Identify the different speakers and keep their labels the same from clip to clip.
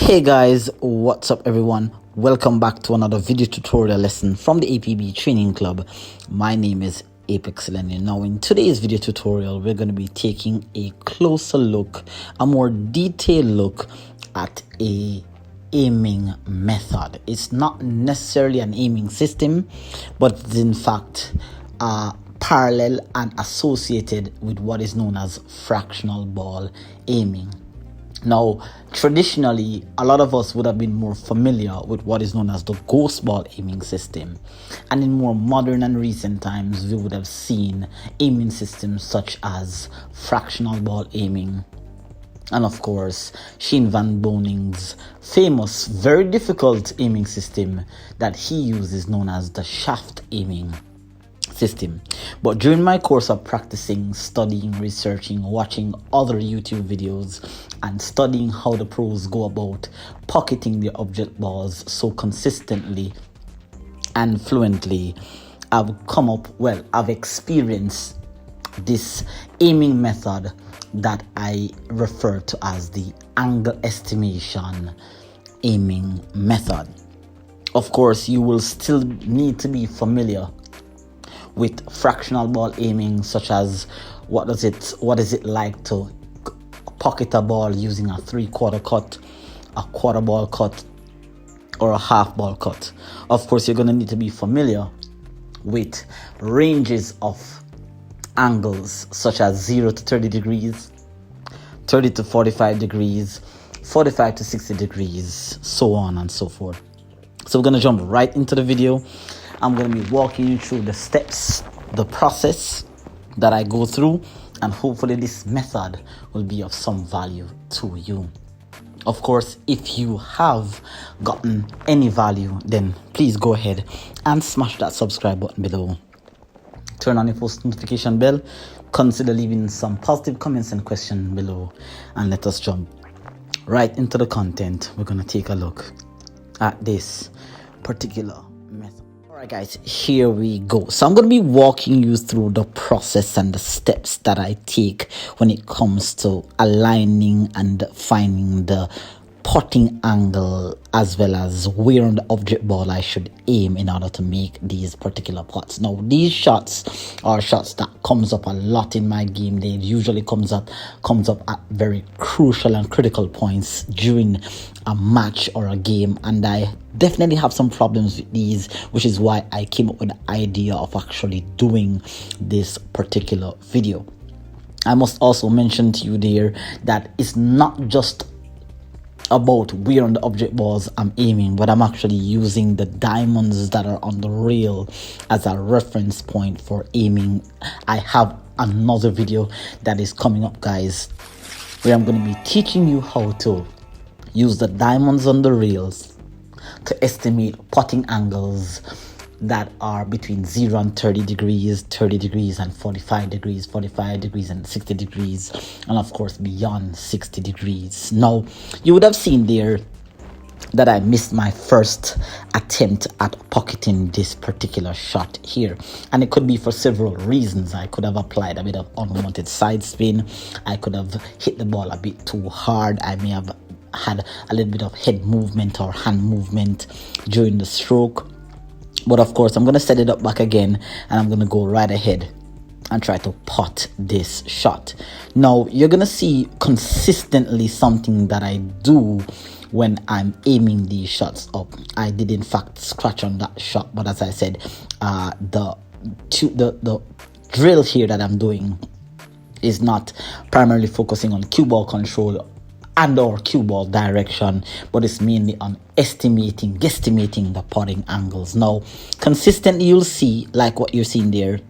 Speaker 1: Hey guys, what's up everyone? Welcome back to another video tutorial lesson from the APB Training Club. My name is Apex Learning. Now in today's video tutorial, we're going to be taking a closer look, a more detailed look at a aiming method. It's not necessarily an aiming system, but it's in fact parallel and associated with what is known as fractional ball aiming. Now, traditionally, a lot of us would have been more familiar with what is known as the ghost ball aiming system. And in more modern and recent times, we would have seen aiming systems such as fractional ball aiming. And of course, Shane Van Boning's famous, very difficult aiming system that he uses known as the shaft aiming system. But during my course of practicing, studying, researching, watching other YouTube videos, and studying how the pros go about pocketing their object balls so consistently and fluently, I've experienced this aiming method that I refer to as the angle estimation aiming method. Of course, you will still need to be familiar with fractional ball aiming, such as what is it like to pocket a ball using a 3/4 cut, a quarter ball cut, or a half ball cut. Of course, you're going to need to be familiar with ranges of angles such as 0 to 30 degrees, 30 to 45 degrees, 45 to 60 degrees, so on and so forth. So we're going to jump right into the video. I'm going to be walking you through the steps, the process that I go through, and hopefully this method will be of some value to you. Of course, if you have gotten any value, then please go ahead and smash that subscribe button below. Turn on your post notification bell. Consider leaving some positive comments and questions below, and let us jump right into the content. We're going to take a look at this particular method. Alright guys, here we go. So I'm going to be walking you through the process and the steps that I take when it comes to aligning and finding the potting angle, as well as where on the object ball I should aim in order to make these particular pots. Now, these shots are shots that comes up a lot in my game. They usually comes up at very crucial and critical points during a match or a game, and I definitely have some problems with these, which is why I came up with the idea of actually doing this particular video. I must also mention to you there that it's not just about where on the object balls I'm aiming, but I'm actually using the diamonds that are on the rail as a reference point for aiming. I have another video that is coming up, guys, where I'm going to be teaching you how to use the diamonds on the rails to estimate potting angles that are between 0 and 30 degrees, 30 degrees and 45 degrees, 45 degrees and 60 degrees, and of course beyond 60 degrees. Now, you would have seen there that I missed my first attempt at pocketing this particular shot here, and it could be for several reasons. I could have applied a bit of unwanted side spin, I could have hit the ball a bit too hard, I may have had a little bit of head movement or hand movement during the stroke. But of course, I'm going to set it up back again, and I'm going to go right ahead and try to pot this shot. Now, you're going to see consistently something that I do when I'm aiming these shots up. I did in fact scratch on that shot, but as I said, the drill here that I'm doing is not primarily focusing on cue ball control and or cue ball direction, but it's mainly on guesstimating the potting angles. Now, consistently, you'll see, like what you're seeing there,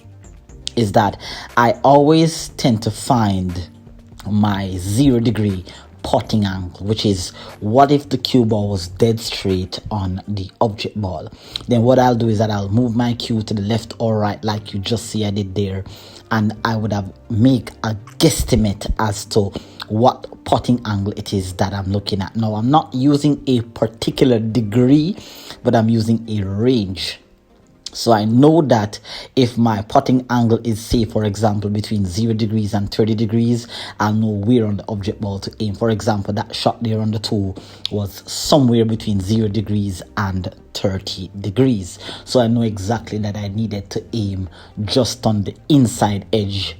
Speaker 1: is that I always tend to find my 0 degree potting angle, which is what if the cue ball was dead straight on the object ball. Then what I'll do is that I'll move my cue to the left or right, like you just see I did there, and I would have make a guesstimate as to what potting angle it is that I'm looking at. Now, I'm not using a particular degree, but I'm using a range So I know that if my potting angle is, say, for example, between 0 degrees and 30 degrees, I'll know where on the object ball to aim. For example, that shot there on the toe was somewhere between 0 degrees and 30 degrees. So I know exactly that I needed to aim just on the inside edge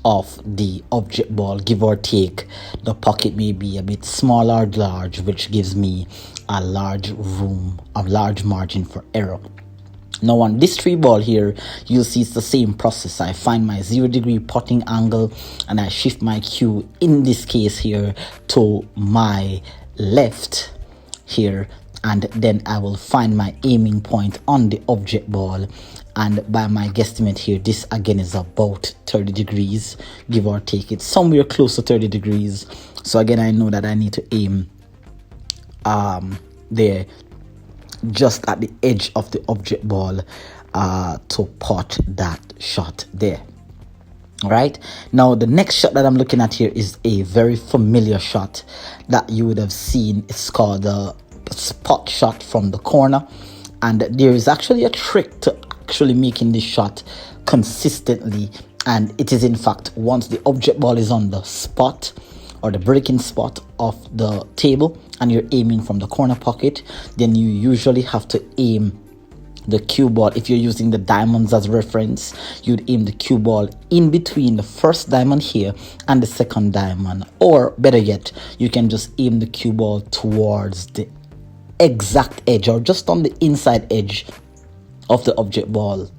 Speaker 1: of the object ball, give or take. The pocket may be a bit small or large, which gives me a large margin for error. Now on this 3 ball here, you'll see it's the same process. I find my 0 degree potting angle and I shift my cue, in this case here, to my left here, and then I will find my aiming point on the object ball. And by my guesstimate here, this again is about 30 degrees, give or take. It's somewhere close to 30 degrees. So again, I know that I need to aim there, just at the edge of the object ball, to pot that shot there. All right, now the next shot that I'm looking at here is a very familiar shot that you would have seen. It's called the spot shot from the corner, and there is actually a trick to actually making this shot consistently, and it is in fact, once the object ball is on the spot or the breaking spot of the table and you're aiming from the corner pocket, then you usually have to aim the cue ball. If you're using the diamonds as reference, you'd aim the cue ball in between the first diamond here and the second diamond, or better yet, you can just aim the cue ball towards the exact edge or just on the inside edge of the object ball,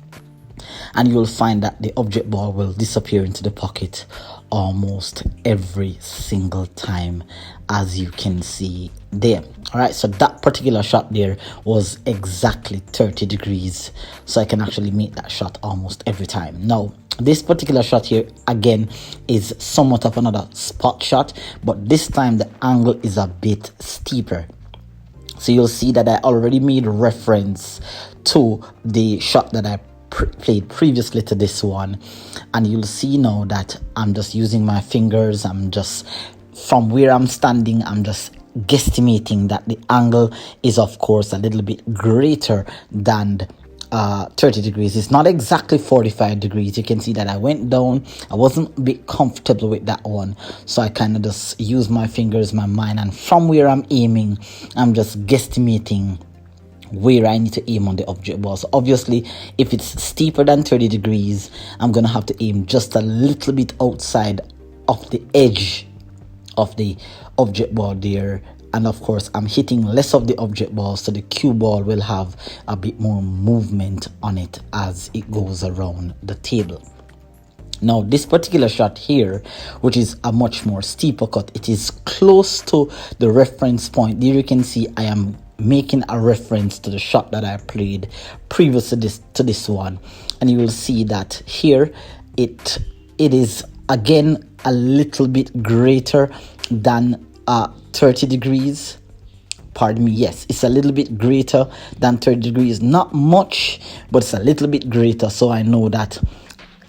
Speaker 1: and you will find that the object ball will disappear into the pocket almost every single time, as you can see there. All right, so that particular shot there was exactly 30 degrees, so I can actually make that shot almost every time. Now this particular shot here again is somewhat of another spot shot, but this time the angle is a bit steeper. So you'll see that I already made reference to the shot that I played previously to this one, and you'll see now that I'm just using my fingers. I'm just, from where I'm standing, I'm just guesstimating that the angle is of course a little bit greater than 30 degrees. It's not exactly 45 degrees. You can see that I went down. I wasn't a bit comfortable with that one, so I kind of just use my fingers, my mind, and from where I'm aiming, I'm just guesstimating where I need to aim on the object ball. So obviously, if it's steeper than 30 degrees, I'm gonna have to aim just a little bit outside of the edge of the object ball there, and of course I'm hitting less of the object ball, so the cue ball will have a bit more movement on it as it goes around the table. Now this particular shot here, which is a much more steeper cut, it is close to the reference point. There you can see I am making a reference to the shot that I played previous to this one, and you will see that here it is again a little bit greater than 30 degrees. Pardon me, yes, it's a little bit greater than 30 degrees. Not much, but it's a little bit greater. So I know that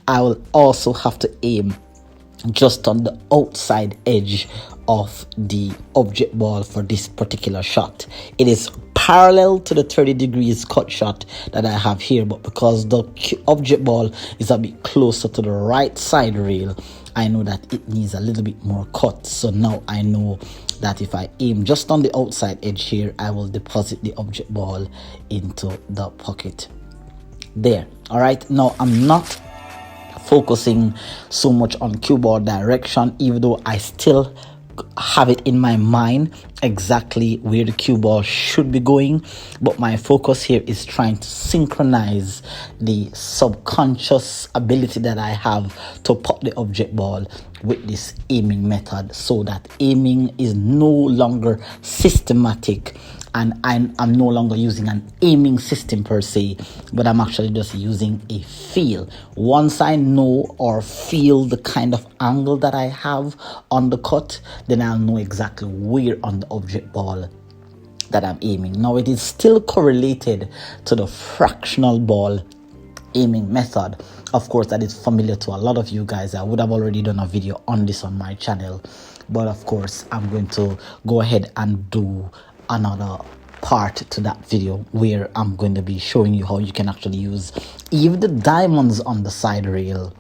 Speaker 1: I will also have to aim just on the outside edge of the object ball for this particular shot. It is parallel to the 30 degrees cut shot that I have here, but because the object ball is a bit closer to the right side rail, I know that it needs a little bit more cut. So now I know that if I aim just on the outside edge here, I will deposit the object ball into the pocket there. All right, now I'm not focusing so much on cue ball direction, even though I still have it in my mind exactly where the cue ball should be going, but my focus here is trying to synchronize the subconscious ability that I have to pop the object ball with this aiming method, so that aiming is no longer systematic, and I'm no longer using an aiming system per se, but I'm actually just using a feel. Once I know or feel the kind of angle that I have on the cut, then I'll know exactly where on the object ball that I'm aiming. Now it is still correlated to the fractional ball aiming method. Of course, that is familiar to a lot of you guys. I would have already done a video on this on my channel, but of course I'm going to go ahead and do another part to that video where I'm going to be showing you how you can actually use even the diamonds on the side rail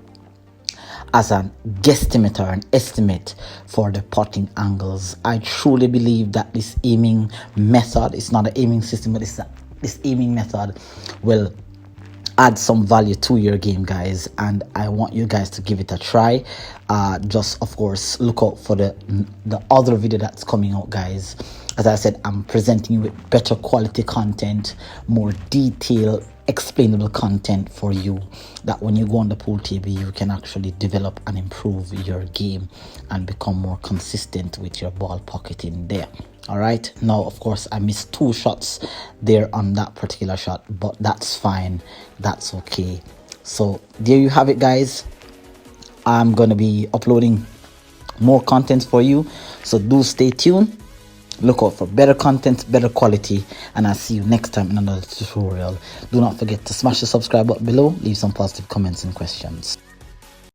Speaker 1: as a guesstimate or an estimate for the potting angles. I truly believe that this aiming method, it's not an aiming system, but this aiming method will add some value to your game, guys, and I want you guys to give it a try. Just of course look out for the other video that's coming out, guys. As I said, I'm presenting you with better quality content, more detailed explainable content for you, that when you go on the pool table you can actually develop and improve your game and become more consistent with your ball pocketing there. All right, now of course I missed 2 shots there on that particular shot, but that's fine, that's okay. So there you have it, guys. I'm gonna be uploading more content for you, so do stay tuned. Look out for better content, better quality, and I'll see you next time in another tutorial. Do not forget to smash the subscribe button below, leave some positive comments and questions.